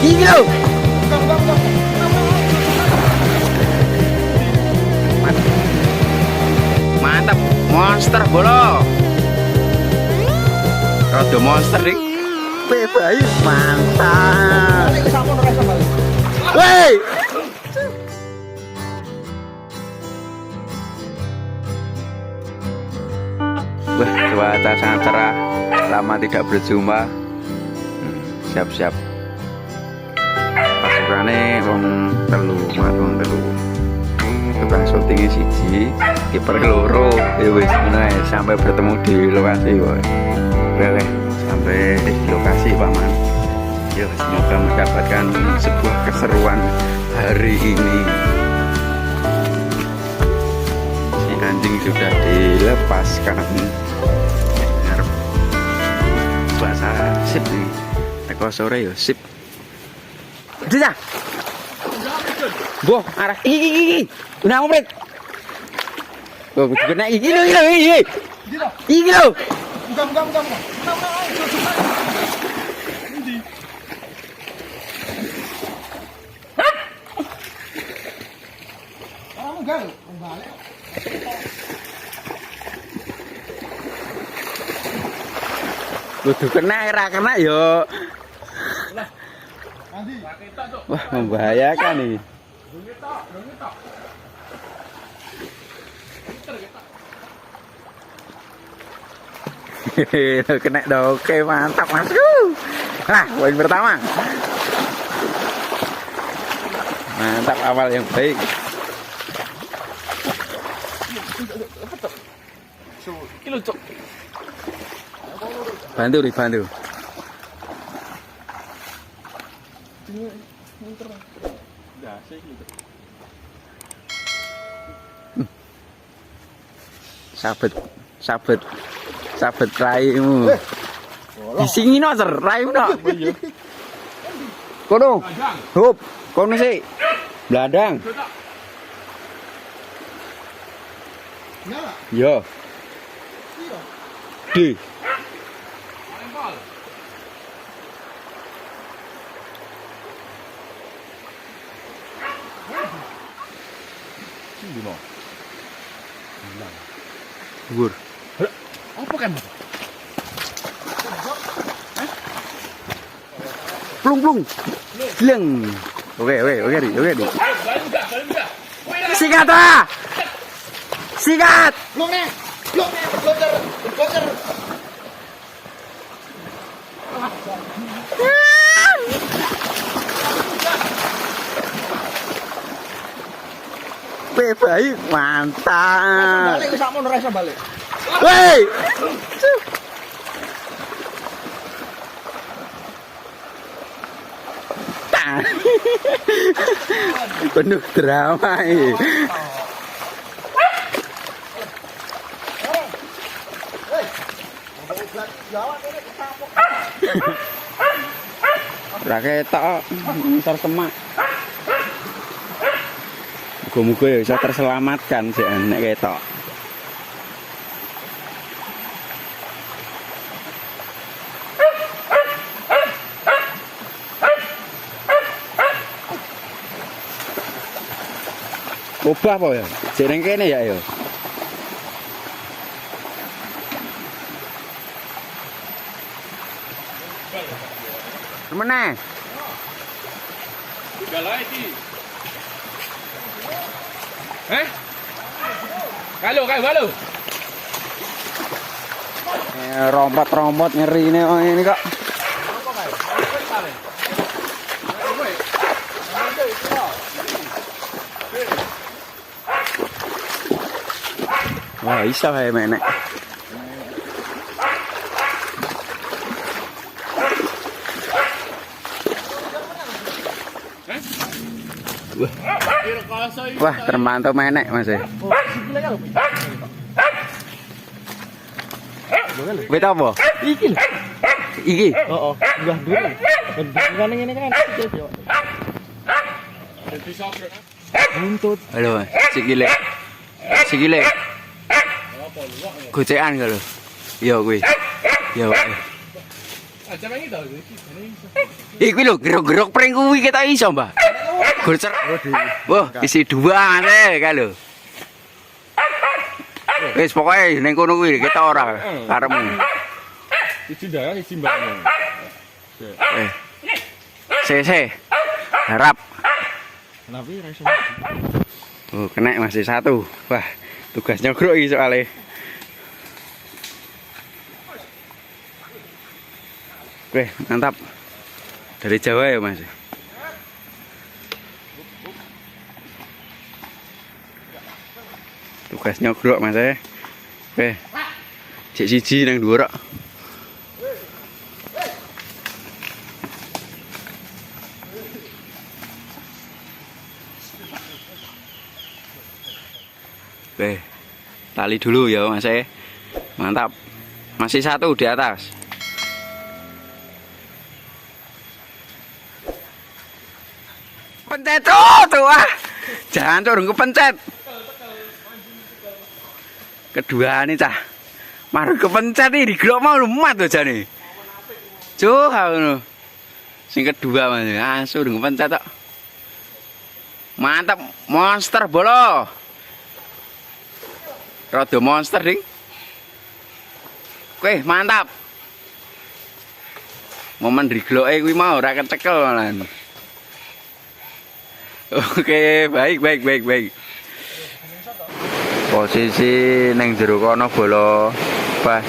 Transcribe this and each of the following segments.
Iki lho. Mantap, monster bolo. Rodo monster nih. Bayi mantap. Woi. Wah, cuaca sangat cerah. Lama tidak berjumpa. Siap-siap. Pasukannya wong telu, wong telu. Tukang syutingnya siji, kiper loro. Ya wis ngono sampai bertemu di lokasi kok. Oke, sampai di lokasi Paman. Ya, semoga mendapatkan sebuah keseruan hari ini. Si anjing sudah dilepaskan. Suasana sip nih. Teko sore yo sip. Bisa. Boh, arah iki. Udah ngompret. Oh, kena iki lho. Iki lho. Bukan. Kudu kena yo. Wah, membahayakan nih. Kena doke mantap Masku. Nah, poin pertama. Mantap, awal yang baik. Bantu. Sabet raimu. Di sini no ser, raimu no. Kono, hup, kono sih, beladang. Yo, di. Gur. Apa kan? Plung. Leng. Oke, di. Sikat ah. Sikat. Plung nih. Blocker. Baik, mantap. Balik sak mono rasa balik. Woi. Penuh drama ini. Raketok ntar semak. Muga-muga ya bisa terselamatkan sih nek ketok. Obah apa ya? Jeneng kene ya yo. Mana? Galah iki. Kalau. Rompot ngeri ini kok. Wah, bisa kayak menek. Wah, termantau menek Mas. Wait apa? Iki. Oh, udah dulu. Kan ini kan. Buntut. Halo, sikile. Gocekan kalau. Iya kuwi. Iya. Aja main itu. Iki lho gerok-gerok pring kuwi kita iso, Mbak. Gurcer. Wah, isi dua Mas kae lho. Wis pokoke ning kono kuwi kita ora karepmu. Isi darah isi mbaknya. Se. Harap. Kenapa ya rasa? Oh, kena masih satu. Wah, tugas nyogrok iki soalnya. Oke, mantap. Dari Jawa ya, Mas. Tugas nyogrok, Mas. Oke. Cek siji nang dhuwur kok. Oke, tali dulu ya Mas. Mantap. Masih satu di atas. Pencet tuh ah. Jangan turun kepencet. Kedua nih cah. Maru kepencet ini digelok mau lumat loh jane. Cuh ngono. Sing kedua Mas. Asu durung kepencet tok. Mantap, monster bolo. Rada monster ding. Oke, mantap. Momen digloke kuwi mau ora kecekel malan. Oke, baik. Posisi neng jero kono bola pas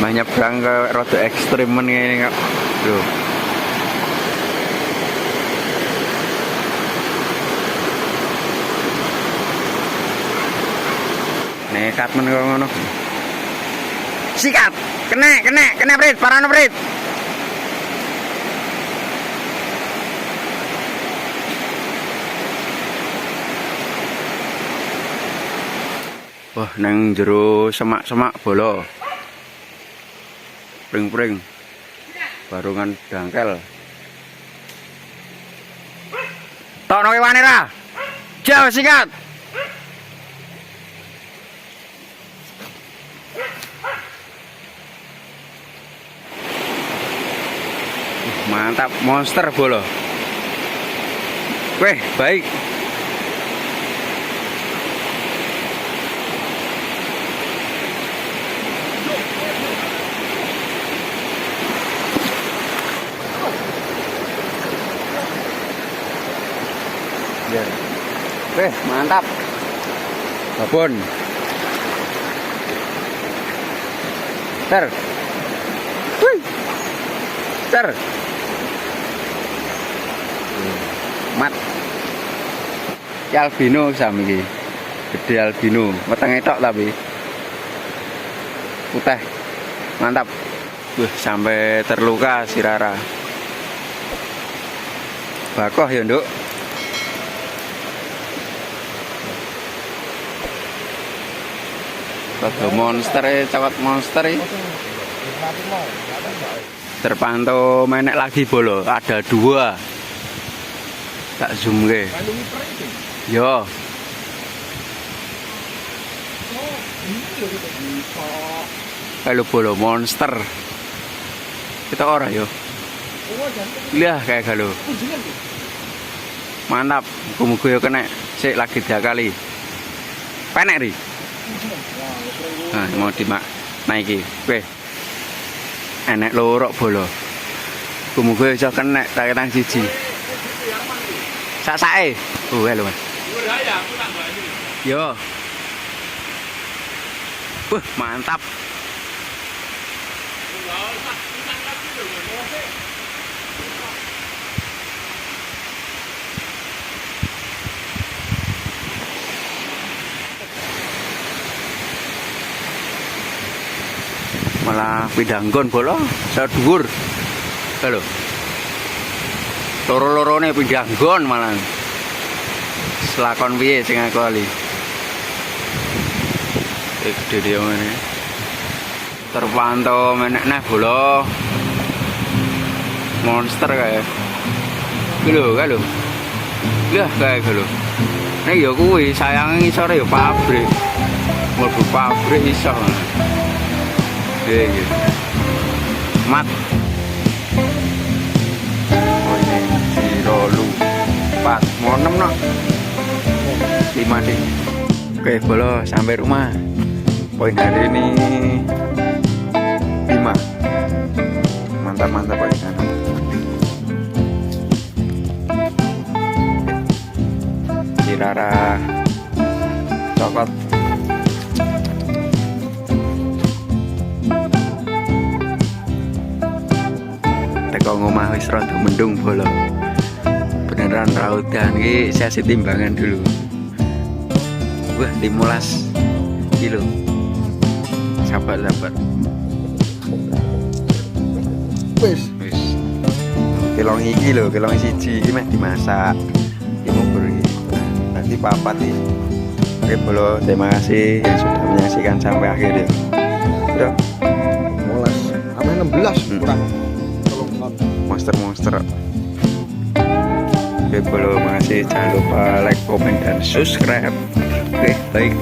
mah nyebrang ke rada ekstrem ngene kok. Lho. Nekat men kok ngono. Sikat. Kena Prit, parano Prit. Wah, nang jero semak-semak bola. Pring-pring. Barungan dangkel. Tokno kewane ra. Jauh sikat. Mantap, monster bola. Weh, baik. Weh, mantap. Babon. Ter. Wih. Ter. Mat. Albino sami iki. Gede albino, wetenge tok tapi. Putih. Mantap. Wih, sampai terluka si Rara. Bakoh ya, Nduk. Rada monster cawat monster terpantau menek lagi bolo ada dua tak zoom ke yo kalau bolo monster kita ora yo lihat kayak kalau mantap muga-muga yo kena sik lagi 3 kali penek ri. Nah, mau dimak naiki. Weh. Enek lorok bola. Muga-muga iso kenek tak siji. Sak-sake. Oh, lho, Mas. Yo. Mantap. Malah pindanggon bola sadhuwur. Lho. Loro-lorone pindanggon malah. Selakon piye sing aku ali. Gede dia ngene. Terpantau menekne bola. Monster kae. Iki lho, kae lho. Lah kae lho. Nek ya kuwi sayange ngisore ya pabrik. Mlebu pabrik iso. Mat 6 no. 5 sih. Oke, bolo sampai rumah. Poin hari ini 5. Mantap Pak ikan. Rara coklat. Teko ngomah wis rada mendung bolo. Beneran raudan iki saya timbangan dulu. Wah, 15 kilo. Sabar. Wis. Kilong iki lho, kilong siji iki meh dimasak. Iki mubur iki. Nanti papat nih. Oke bolo, terima kasih yang sudah menyaksikan sampai akhir ya. Yo, 15 sampai 16 kurang. monster. Oke bolo, makasih. Jangan lupa like, komen, dan subscribe. Oke, baik.